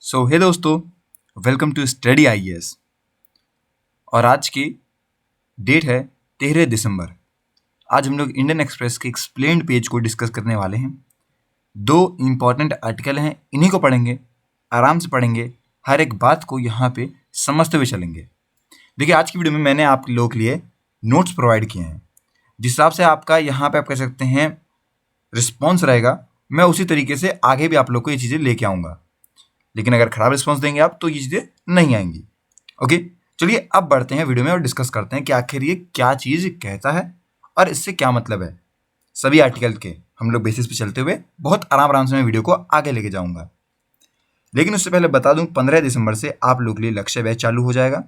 हे दोस्तों, welcome to study IAS. और आज की डेट है 13 दिसंबर। आज हम लोग इंडियन एक्सप्रेस के एक्सप्लेन्ड पेज को डिस्कस करने वाले हैं। दो इम्पॉर्टेंट आर्टिकल हैं, इन्हीं को पढ़ेंगे, आराम से पढ़ेंगे, हर एक बात को यहाँ पे समझते हुए चलेंगे। देखिए, आज की वीडियो में मैंने आप लोगों के लिए नोट्स प्रोवाइड किए हैं, जिस हिसाब से आपका यहाँ पे आप कह सकते हैं रिस्पॉन्स रहेगा, मैं उसी तरीके से आगे भी आप लोग को ये चीज़ें लेके आऊँगा। लेकिन अगर खराब रिस्पॉन्स देंगे आप तो ये चीज़ें नहीं आएंगी। ओके, चलिए अब बढ़ते हैं वीडियो में और डिस्कस करते हैं कि आखिर ये क्या चीज़ कहता है और इससे क्या मतलब है। सभी आर्टिकल के हम लोग बेसिस पे चलते हुए बहुत आराम आराम से मैं वीडियो को आगे लेके जाऊंगा। लेकिन उससे पहले बता दूं, 15 दिसंबर से आप लोग के लिए लक्ष्य बैच चालू हो जाएगा।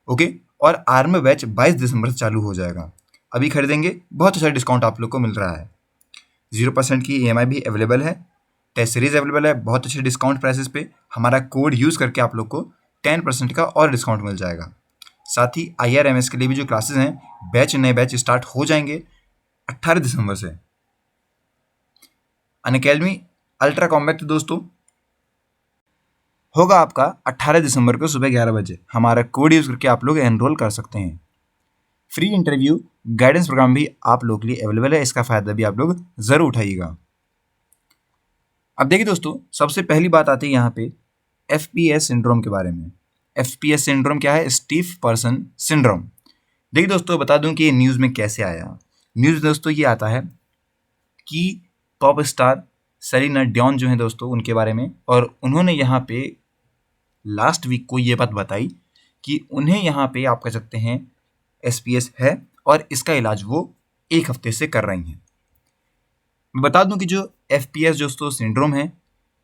ओके, और आर्म बैच 22 दिसंबर से चालू हो जाएगा। अभी खरीदेंगे बहुत अच्छा डिस्काउंट आप लोग को मिल रहा है। 0% की EMI भी अवेलेबल है, टेस्ट सीरीज अवेलेबल है बहुत अच्छे डिस्काउंट प्राइसेस पे। हमारा कोड यूज़ करके आप लोग को 10% का और डिस्काउंट मिल जाएगा। साथ ही IRMS के लिए भी जो क्लासेस हैं, नए बैच स्टार्ट हो जाएंगे 18 दिसंबर से। अनअकैडमी अल्ट्रा कॉम्बैक्ट दोस्तों होगा आपका 18 दिसंबर को सुबह 11 बजे। हमारा कोड यूज़ करके आप लोग एनरोल कर सकते हैं। फ्री इंटरव्यू गाइडेंस प्रोग्राम भी आप लोग के लिए अवेलेबल है, इसका फ़ायदा भी आप लोग ज़रूर उठाइएगा। अब देखिए दोस्तों, सबसे पहली बात आती है यहाँ पे FPS सिंड्रोम के बारे में। FPS सिंड्रोम क्या है? स्टीफ पर्सन सिंड्रोम। देखिए दोस्तों, बता दूं कि ये न्यूज़ में कैसे आया। न्यूज़ दोस्तों ये आता है कि पॉप स्टार सेलिना डियोन जो है दोस्तों, उनके बारे में, और उन्होंने यहाँ पे लास्ट वीक को ये बात बताई कि उन्हें यहाँ पे आप कह सकते हैं SPS है और इसका इलाज वो 1 हफ्ते से कर रही हैं। बता दूं कि जो FPS दोस्तों सिंड्रोम है,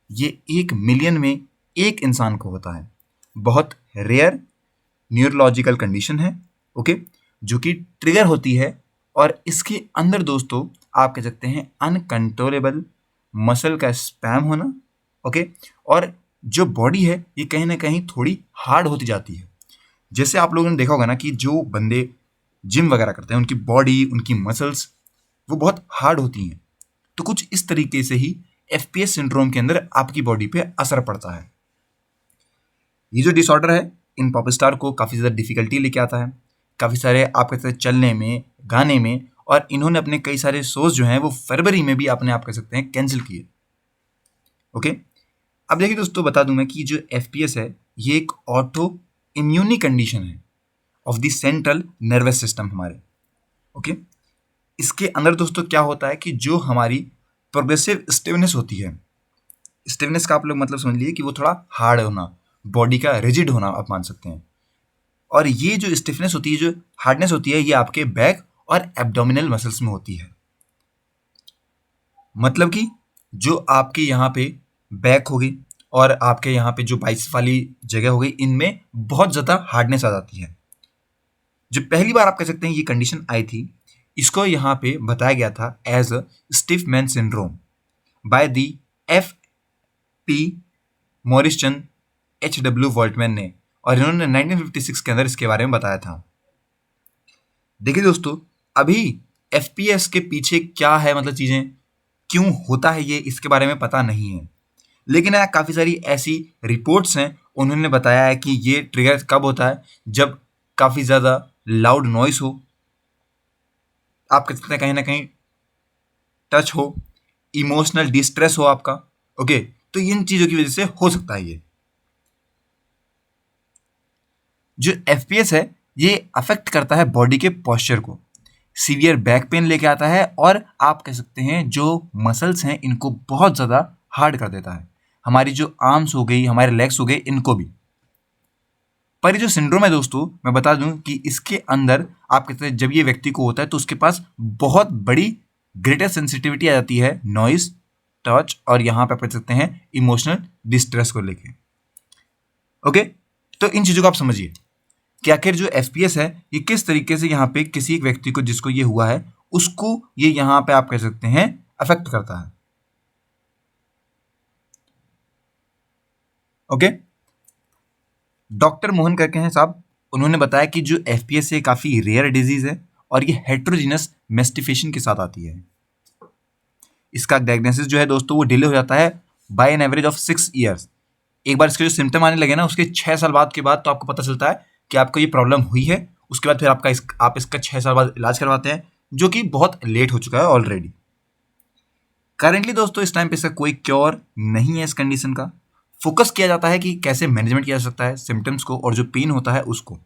ये 1 मिलियन में एक इंसान को होता है। बहुत रेयर न्यूरोलॉजिकल कंडीशन है, ओके, जो कि ट्रिगर होती है। और इसके अंदर दोस्तों आप कह सकते हैं अनकंट्रोलेबल मसल का स्पैम होना, ओके, और जो बॉडी है ये कहीं ना कहीं थोड़ी हार्ड होती जाती है। जैसे आप लोगों ने देखा होगा ना कि जो बंदे जिम वगैरह करते हैं, उनकी बॉडी, उनकी मसल्स वो बहुत हार्ड होती हैं। तो कुछ इस तरीके से ही FPS सिंड्रोम के अंदर आपकी बॉडी पे असर पड़ता है। ये जो डिसऑर्डर है, इन पॉप स्टार को काफ़ी ज़्यादा डिफिकल्टी लेके आता है, काफ़ी सारे आप कह सकते हैं चलने में, गाने में, और इन्होंने अपने कई सारे शोज जो हैं वो फरवरी में भी अपने आप कह सकते हैं कैंसिल किए। ओके, अब देखिए दोस्तों, बता दूं मैं कि जो FPS है ये एक ऑटो इम्यूनी कंडीशन है of the central nervous system हमारे। ओके, इसके अंदर दोस्तों क्या होता है कि जो हमारी प्रोग्रेसिव स्टिफनेस होती है, स्टिफनेस का आप लोग मतलब समझ लीजिए कि वो थोड़ा हार्ड होना, बॉडी का रिजिड होना आप मान सकते हैं। और ये जो स्टिफनेस होती है, जो हार्डनेस होती है, ये आपके बैक और एब्डोमिनल मसल्स में होती है। मतलब कि जो आपके यहाँ पे बैक होगी और आपके यहाँ पे जो बाइसेप्स वाली जगह हो गई, इनमें बहुत ज़्यादा हार्डनेस आ जाती है। जो पहली बार आप कह सकते हैं ये कंडीशन आई थी, इसको यहाँ पे बताया गया था as a stiff man syndrome by the F.P. Moersch H.W. Woltman ने, और इन्होंने 1956 के अंदर इसके बारे में बताया था। देखिए दोस्तों, अभी FPS के पीछे क्या है, मतलब चीज़ें क्यों होता है ये, इसके बारे में पता नहीं है। लेकिन काफ़ी सारी ऐसी रिपोर्ट्स हैं, उन्होंने बताया है कि ये ट्रिगर कब होता है, जब काफ़ी ज़्यादा लाउड नॉइस हो, आप कह सकते हैं कहीं ना कहीं टच हो, इमोशनल डिस्ट्रेस हो आपका, ओके, तो इन चीज़ों की वजह से हो सकता है ये। जो FPS है ये अफेक्ट करता है बॉडी के पॉस्चर को, सीवियर बैक पेन लेके आता है, और आप कह सकते हैं जो मसल्स हैं इनको बहुत ज़्यादा हार्ड कर देता है। हमारी जो आर्म्स हो गई, हमारे लेग्स हो गए, इनको भी। पर ये जो सिंड्रोम है दोस्तों, मैं बता दूं कि इसके अंदर आप कहते हैं जब ये व्यक्ति को होता है तो उसके पास बहुत बड़ी ग्रेटर सेंसिटिविटी आ जाती है नॉइस, टच, और यहाँ पे आप कह सकते हैं इमोशनल डिस्ट्रेस को लेके। ओके, तो इन चीज़ों को आप समझिए कि आखिर जो FPS है ये किस तरीके से यहाँ पे किसी एक व्यक्ति को जिसको ये हुआ है उसको ये यहाँ पे आप कह सकते हैं अफेक्ट करता है। ओके, डॉक्टर मोहन करके हैं साहब, उन्होंने बताया कि जो FPS है काफ़ी रेयर डिजीज है और ये हेट्रोजीनस मेस्टिफिकेशन के साथ आती है। इसका डायग्नोसिस जो है दोस्तों वो डिले हो जाता है by an average of 6 years. एक बार इसके जो सिम्टम आने लगे ना, उसके 6 साल बाद के बाद तो आपको पता चलता है कि आपको ये प्रॉब्लम हुई है। उसके बाद फिर आप इसका 6 साल बाद इलाज करवाते हैं, जो कि बहुत लेट हो चुका है ऑलरेडी। करेंटली दोस्तों इस टाइम पे इसका कोई क्योर नहीं है। इस कंडीशन का फोकस किया जाता है कि कैसे मैनेजमेंट किया जा सकता है सिम्टम्स को और जो पेन होता है उसको।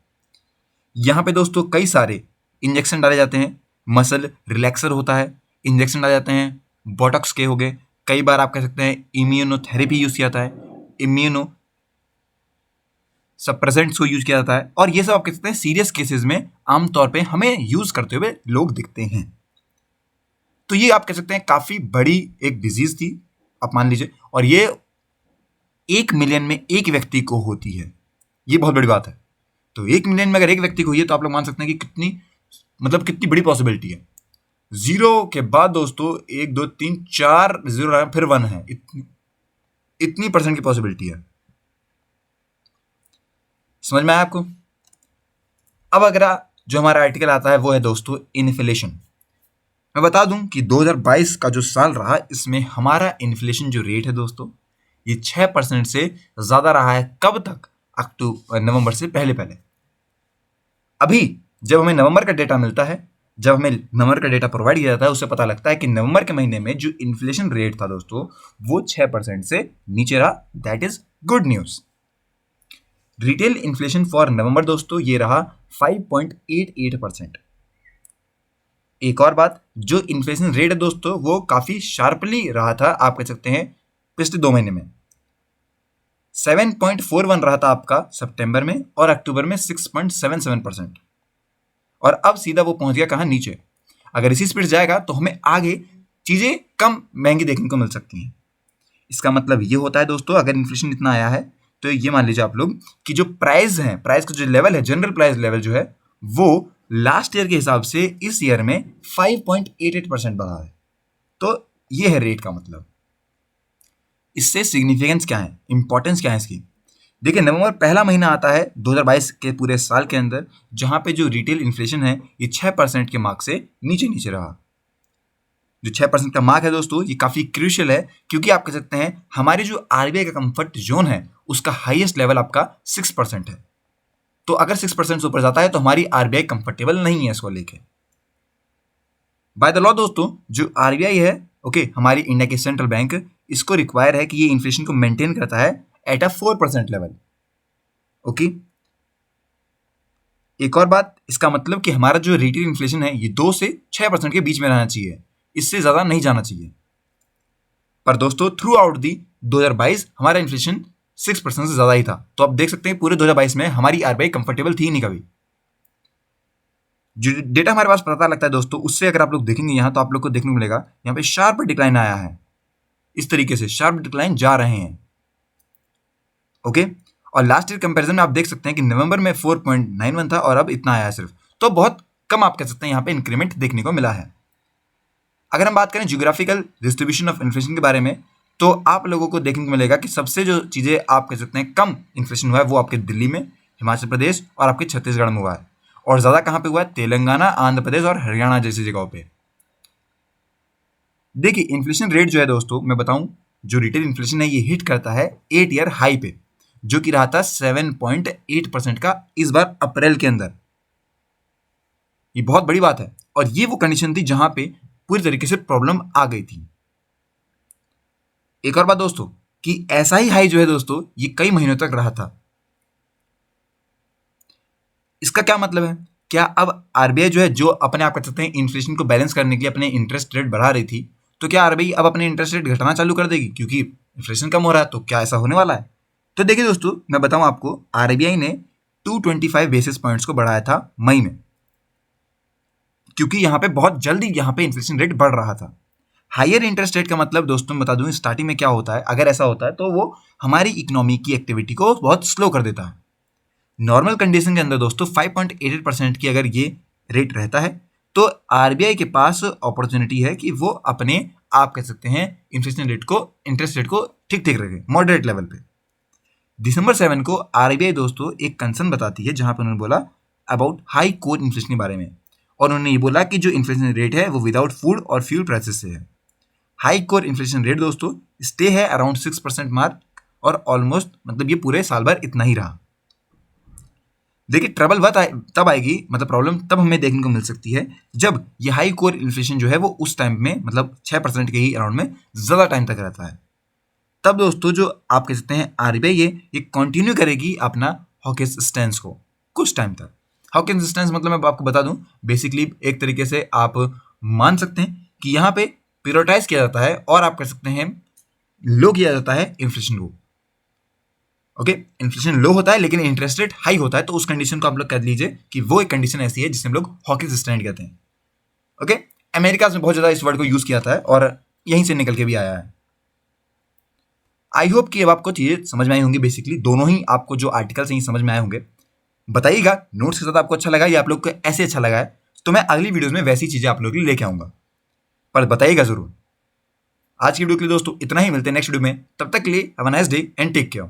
यहाँ पे दोस्तों कई सारे इंजेक्शन डाले जाते हैं, मसल रिलैक्सर होता है, इंजेक्शन डाले जाते हैं, बोटॉक्स के हो गए, कई बार आप कह सकते हैं इम्यूनोथेरेपी यूज किया जाता है, इम्यूनो सप्रेसेंट्स को यूज किया जाता है, और ये सब आप कह सकते हैं सीरियस केसेस में आमतौर पे हमें यूज करते हुए लोग दिखते हैं। तो ये आप कह सकते हैं काफी बड़ी एक डिजीज थी, आप मान लीजिए, और ये 1 मिलियन में एक व्यक्ति को होती है। ये बहुत बड़ी बात है। तो 1 मिलियन में अगर एक व्यक्ति को हुई है तो आप लोग मान सकते हैं कि कितनी बड़ी पॉसिबिलिटी है। जीरो के बाद दोस्तों 1 2 3 4 जीरो फिर 1 है, इतनी % की पॉसिबिलिटी है। समझ में आया आपको? अब अगर जो हमारा आर्टिकल आता है वो है दोस्तों इन्फ्लेशन। मैं बता दूं कि 2022 का जो साल रहा, इसमें हमारा इन्फ्लेशन जो रेट है दोस्तों, ये 6% से ज्यादा रहा है। कब तक? नवंबर से पहले। अभी जब हमें नवंबर का डेटा मिलता है, जब हमें नवंबर का डेटा प्रोवाइड किया जाता है, उससे पता लगता है कि नवंबर के महीने में जो इन्फ्लेशन रेट था दोस्तों, वो 6% से नीचे रहा। That is good news. Retail inflation for नवंबर दोस्तों ये रहा 5.88%। एक और बात, जो इन्फ्लेशन रेट है दोस्तों वो काफी शार्पली रहा था, आप कह सकते हैं पिछले 2 महीने में। 7.41 रहा था आपका सितंबर में, और अक्टूबर में 6.77%। और अब सीधा वो पहुंच गया कहां? नीचे। अगर इसी स्पीड जाएगा तो हमें आगे चीजें कम महंगी देखने को मिल सकती हैं। इसका मतलब ये होता है दोस्तों, अगर इन्फ्लेशन इतना आया है तो ये मान लीजिए आप लोग कि जो प्राइस का जो लेवल है, जनरल प्राइस लेवल जो है, वो लास्ट ईयर के हिसाब से इस ईयर में 5.88% बढ़ा है। तो ये है रेट का मतलब। इससे सिग्निफिकेंस क्या है, इंपॉर्टेंस क्या है इसकी? देखिए, नवंबर पहला महीना आता है 2022 के पूरे साल के अंदर, जहां पे जो रिटेल इन्फ्लेशन है ये 6% के मार्क से नीचे रहा। जो 6% का मार्क है दोस्तों, ये काफी क्रूशियल है, क्योंकि आप कह सकते हैं हमारे जो आरबीआई का कंफर्ट जोन है उसका हाईएस्ट लेवल आपका 6% है। तो अगर 6% से ऊपर जाता है तो हमारी आरबीआई कंफर्टेबल नहीं है इसको लेके। बाय द लॉ दोस्तों, जो आरबीआई है, ओके, हमारी इंडिया की सेंट्रल बैंक, इसको रिक्वायर है कि ये इन्फ्लेशन को मेंटेन करता है एट अ 4% लेवल। ओके, एक और बात, इसका मतलब कि हमारा जो रिटेल इन्फ्लेशन है ये 2 से 6% के बीच में रहना चाहिए, इससे ज्यादा नहीं जाना चाहिए। पर दोस्तों थ्रू आउट दी 2022 हमारा इन्फ्लेशन 6% से ज्यादा ही था। तो आप देख सकते हैं पूरे 2022 में हमारी आरबीआई कंफर्टेबल थी नहीं कभी। जो डेटा हमारे पास पता लगता है दोस्तों, उससे अगर आप लोग देखेंगे यहाँ, तो आप लोग को देखने को मिलेगा यहाँ पे शार्प डिक्लाइन आया है। इस तरीके से शार्प डिक्लाइन जा रहे हैं। ओके, और लास्ट ईयर कंपैरिजन में आप देख सकते हैं कि नवंबर में 4.91 था और अब इतना आया है सिर्फ। तो बहुत कम आप कह सकते हैं यहाँ पे इंक्रीमेंट देखने को मिला है। अगर हम बात करें ज्योग्राफिकल डिस्ट्रीब्यूशन ऑफ इन्फ्लेशन के बारे में, तो आप लोगों को देखने को मिलेगा कि सबसे जो चीजें आप कह सकते हैं कम इन्फ्लेशन हुआ है वो आपके दिल्ली में, हिमाचल प्रदेश और आपके छत्तीसगढ़ में हुआ है। और ज्यादा कहां पे हुआ है? तेलंगाना, आंध्र प्रदेश और हरियाणा जैसी जगहों पे। देखिए, इन्फ्लेशन रेट जो है दोस्तों, मैं बताऊं, जो रिटेल इन्फ्लेशन है ये हिट करता है 8 ईयर हाई पे, जो कि रहा था 7.8% का इस बार अप्रैल के अंदर। ये बहुत बड़ी बात है, और ये वो कंडीशन थी जहां पे पूरी तरीके से प्रॉब्लम आ गई थी। एक और बात दोस्तों, कि ऐसा ही हाई जो है दोस्तों ये कई महीनों तक रहा था। इसका क्या मतलब है? क्या अब आरबीआई जो है, जो अपने आप कह सकते हैं इन्फ्लेशन को बैलेंस करने के लिए अपने इंटरेस्ट रेट बढ़ा रही थी, तो क्या आरबीआई अब अपने इंटरेस्ट रेट घटाना चालू कर देगी क्योंकि इन्फ्लेशन कम हो रहा है? तो क्या ऐसा होने वाला है? तो देखिए दोस्तों, मैं बताऊं आपको, आरबीआई ने 225 बेसिस पॉइंट्स को बढ़ाया था मई में, क्योंकि यहां पे बहुत जल्दी यहां पे इन्फ्लेशन रेट बढ़ रहा था। हायर इंटरेस्ट रेट का मतलब दोस्तों बता दूं, स्टार्टिंग में क्या होता है, अगर ऐसा होता है तो वो हमारी इकोनॉमी की एक्टिविटी को बहुत स्लो कर देता है। नॉर्मल कंडीशन के अंदर दोस्तों 5.88% की अगर ये रेट रहता है, तो आरबीआई के पास अपॉर्चुनिटी है कि वो अपने आप कह सकते हैं इन्फ्लेशन रेट को, इंटरेस्ट रेट को ठीक रखे, मॉडरेट लेवल पे। दिसंबर 7 को आरबीआई दोस्तों एक कंसर्न बताती है, जहां पर उन्होंने बोला अबाउट हाई कोर इन्फ्लेशन के बारे में, और उन्होंने ये बोला कि जो इन्फ्लेशन रेट है वो विदाउट फूड और फ्यूल प्राइसेस से है। हाई कोर इन्फ्लेशन रेट दोस्तों स्टे है अराउंड 6% मार्क, और ऑलमोस्ट मतलब ये पूरे साल भर इतना ही रहा। देखिए ट्रबल तब आएगी, मतलब प्रॉब्लम तब हमें देखने को मिल सकती है जब ये हाई कोर इन्फ्लेशन जो है वो उस टाइम में मतलब 6% के ही अराउंड में ज़्यादा टाइम तक रहता है। तब दोस्तों जो आप कह सकते हैं आरबीआई ये कंटिन्यू करेगी अपना हॉकिश स्टैंस को कुछ टाइम तक। हॉकिश स्टैंस मतलब मैं आपको बता दूं, बेसिकली एक तरीके से आप मान सकते हैं कि यहाँ पे प्रायोरिटाइज किया जाता है और आप कह सकते हैं लो किया जाता है इन्फ्लेशन को। ओके, इन्फ्लेशन लो होता है लेकिन इंटरेस्ट रेट हाई होता है, तो उस कंडीशन को आप लोग कह लीजिए कि वो एक कंडीशन ऐसी है जिसे हम लोग हॉकिश स्टैंड कहते हैं। ओके, अमेरिका में बहुत ज़्यादा इस वर्ड को यूज़ किया जाता है और यहीं से निकल के भी आया है। आई होप कि अब आपको चीज़ें समझ में आई होंगी, बेसिकली दोनों ही आपको जो आर्टिकल्स हैं समझ में आए होंगे। बताइएगा नोट्स के साथ आपको अच्छा लगा या आप लोग को ऐसे अच्छा लगा है, तो मैं अगली वीडियोस में वैसी चीज़ें आप लोगों के लिए लेके आऊँगा, पर बताइएगा ज़रूर। आज की वीडियो के लिए दोस्तों इतना ही, मिलते हैं नेक्स्ट वीडियो में, तब तक के लिए have a nice day and take care.